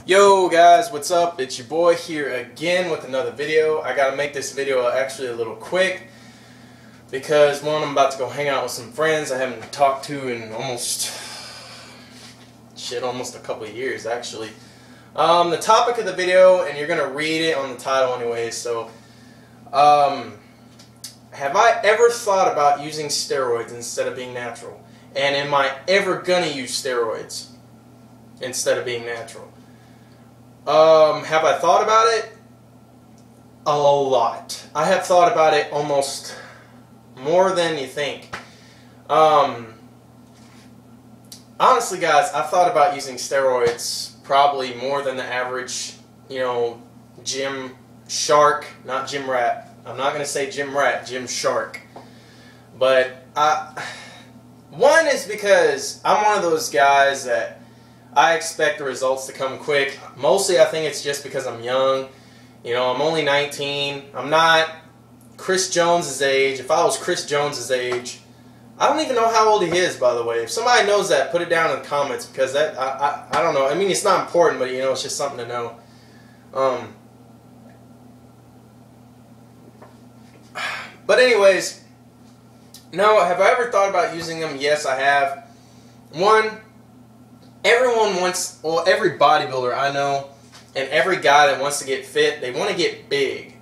Yo guys, what's up? It's your boy here again with another video. I gotta make this video actually a little quick because one, I'm about to go hang out with some friends I haven't talked to in almost a couple of years actually. The topic of the video, and you're gonna read it on the title anyway, so have I ever thought about using steroids instead of being natural? And am I ever gonna use steroids instead of being natural? Have I thought about it? A lot. I have thought about it almost more than you think. Honestly guys, I've thought about using steroids probably more than the average, gym shark, not gym rat. I'm not going to say gym rat, gym shark. But one is because I'm one of those guys that I expect the results to come quick. Mostly I think it's just because I'm young. I'm only 19. I'm not Chris Jones' age. If I was Chris Jones' age, I don't even know how old he is, by the way. If somebody knows that, put it down in the comments, because that I don't know. I mean, it's not important, but it's just something to know. But anyways, no, have I ever thought about using them? Yes, I have. One, everyone wants, well, every bodybuilder I know and every guy that wants to get fit, they want to get big.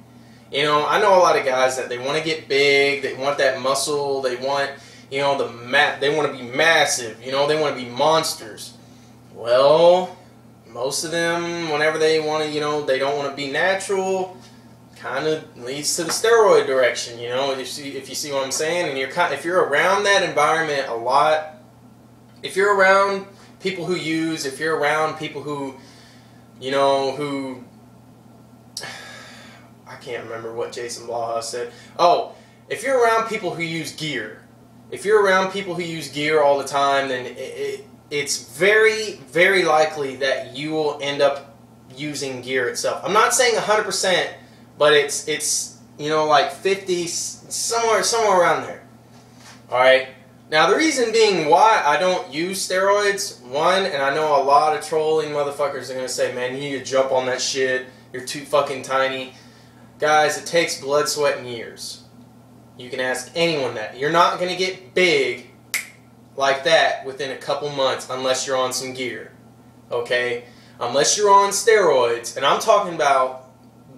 I know a lot of guys that they want to get big, they want that muscle, they want, they want to be massive, they want to be monsters. Well, most of them, whenever they want to, they don't want to be natural, kind of leads to the steroid direction, if you see what I'm saying. And if you're around that environment a lot, if you're around people who use, if you're around people who, I can't remember what Jason Blaha said. Oh, if you're around people who use gear, if you're around people who use gear all the time, then it's very, very likely that you will end up using gear itself. I'm not saying 100%, but it's like 50, somewhere around there. All right. Now, the reason being why I don't use steroids, one, and I know a lot of trolling motherfuckers are going to say, man, you need to jump on that shit, you're too fucking tiny. Guys, it takes blood, sweat, and years. You can ask anyone that. You're not going to get big like that within a couple months unless you're on some gear. Okay? Unless you're on steroids, and I'm talking about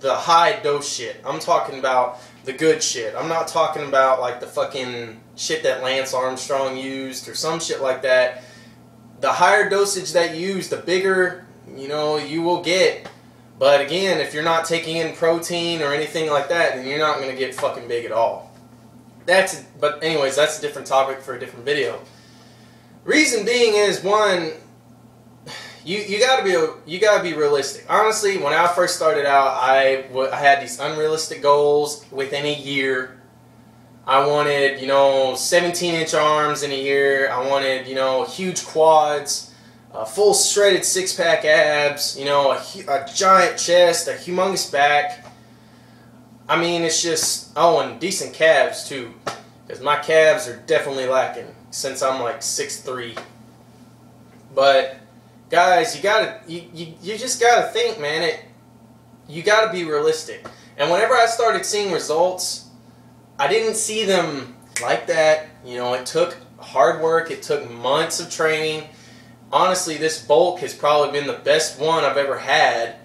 the high dose shit. I'm talking about the good shit. I'm not talking about like the fucking shit that Lance Armstrong used or some shit like that. The higher dosage that you use, the bigger, you will get. But again, if you're not taking in protein or anything like that, then you're not going to get fucking big at all. But anyways, that's a different topic for a different video. Reason being is, one, you gotta be realistic. Honestly, when I first started out, I had these unrealistic goals within a year. I wanted, 17-inch arms in a year. I wanted, huge quads, full shredded six-pack abs, a giant chest, a humongous back. I mean, it's just, and decent calves too, because my calves are definitely lacking since I'm like 6'3". But guys, you just gotta think, man. You gotta be realistic. And whenever I started seeing results, I didn't see them like that. It took hard work. It took months of training. Honestly, this bulk has probably been the best one I've ever had.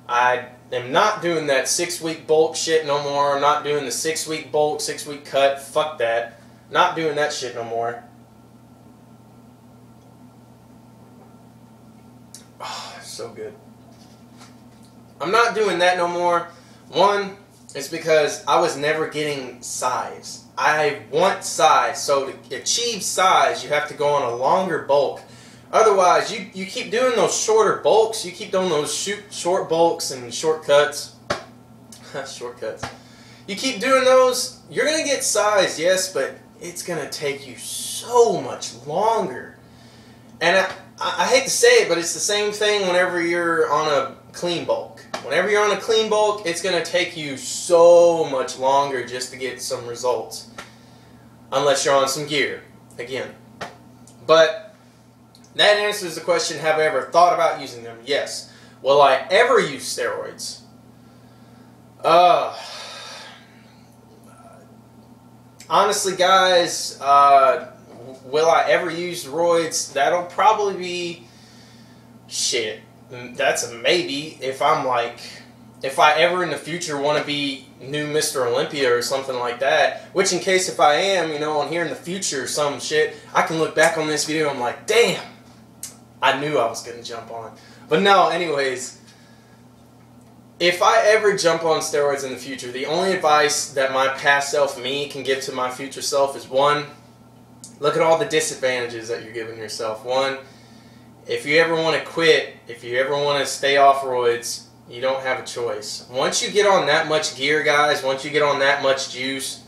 I am not doing that 6-week bulk shit no more. I'm not doing the 6-week bulk, 6-week cut. Fuck that. Not doing that shit no more. Oh, so good. I'm not doing that no more. One, it's because I was never getting size. I want size, so to achieve size, you have to go on a longer bulk. Otherwise, you keep doing those shorter bulks, you keep doing those short bulks and shortcuts. Shortcuts. You keep doing those, you're going to get size, yes, but it's going to take you so much longer. And I hate to say it, but it's the same thing whenever you're on a clean bulk. Whenever you're on a clean bulk, it's going to take you so much longer just to get some results. Unless you're on some gear, again. But that answers the question, have I ever thought about using them? Yes. will I ever use steroids? Honestly, guys, will I ever use steroids? That'll probably be shit. That's a maybe if I'm like, if I ever in the future want to be new Mr. Olympia or something like that. Which, in case if I am, you know, and here in the future some shit, I can look back on this video and I'm like, damn, I knew I was gonna jump on. But no, anyways. If I ever jump on steroids in the future, the only advice that my past self, me, can give to my future self is, one, look at all the disadvantages that you're giving yourself. One, if you ever want to quit, if you ever want to stay off roids, you don't have a choice. Once you get on that much gear, guys, once you get on that much juice,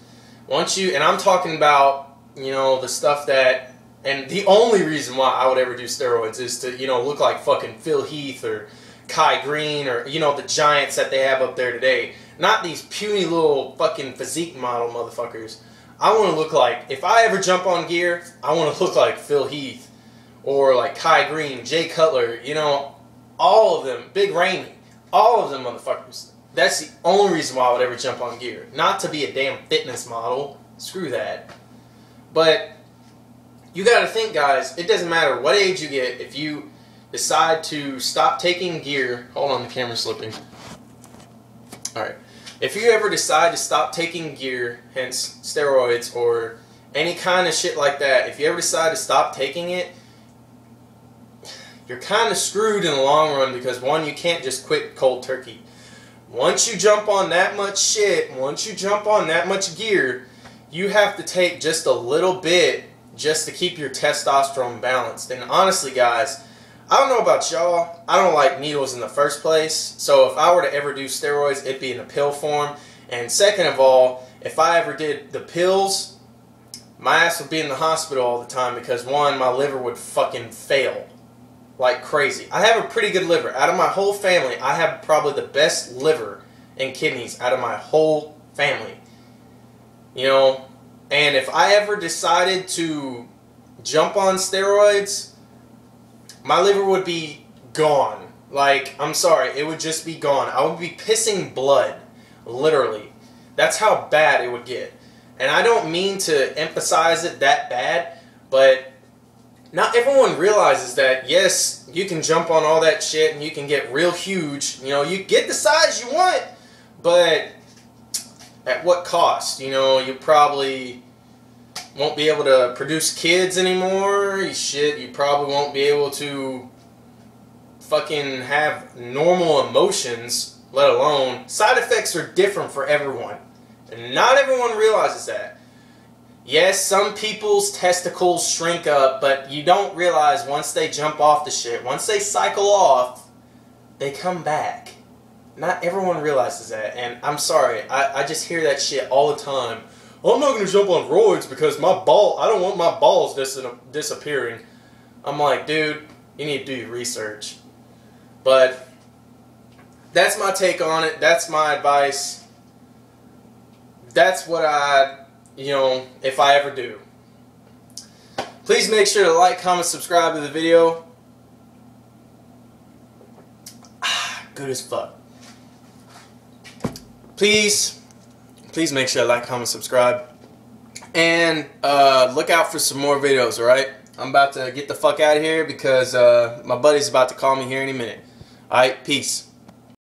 once you, and I'm talking about, you know, the stuff that, and the only reason why I would ever do steroids is to, you know, look like fucking Phil Heath or Kai Green or, you know, the giants that they have up there today. Not these puny little fucking physique model motherfuckers. I want to look like, if I ever jump on gear, I want to look like Phil Heath or like Kai Green, Jay Cutler, you know, all of them, Big Rainy, all of them motherfuckers. That's the only reason why I would ever jump on gear. Not to be a damn fitness model. Screw that. But you got to think, guys, it doesn't matter what age you get, if you decide to stop taking gear. Hold on, the camera's slipping. Alright. If you ever decide to stop taking gear, hence steroids or any kind of shit like that, if you ever decide to stop taking it, you're kind of screwed in the long run because, one, you can't just quit cold turkey. Once you jump on that much shit, once you jump on that much gear, you have to take just a little bit just to keep your testosterone balanced. And honestly, guys, I don't know about y'all, I don't like needles in the first place, so if I were to ever do steroids, it'd be in a pill form. And second of all, if I ever did the pills, my ass would be in the hospital all the time because, one, my liver would fucking fail like crazy. I have a pretty good liver. Out of my whole family, I have probably the best liver and kidneys out of my whole family. You know, and if I ever decided to jump on steroids, my liver would be gone. Like, I'm sorry, it would just be gone. I would be pissing blood, literally. That's how bad it would get. And I don't mean to emphasize it that bad, but not everyone realizes that, yes, you can jump on all that shit and you can get real huge. You know, you get the size you want, but at what cost? You know, you probably won't be able to produce kids anymore. Shit, you probably won't be able to fucking have normal emotions, let alone. Side effects are different for everyone. And not everyone realizes that. Yes, some people's testicles shrink up, but you don't realize once they jump off the shit, once they cycle off, they come back. Not everyone realizes that. And I'm sorry, I just hear that shit all the time. I'm not going to jump on roids because I don't want my balls disappearing. I'm like, dude, you need to do your research. But that's my take on it. That's my advice. That's what you know, if I ever do. Please make sure to like, comment, subscribe to the video. Good as fuck. Please make sure to like, comment, subscribe. And look out for some more videos, alright? I'm about to get the fuck out of here because my buddy's about to call me here any minute. Alright, peace.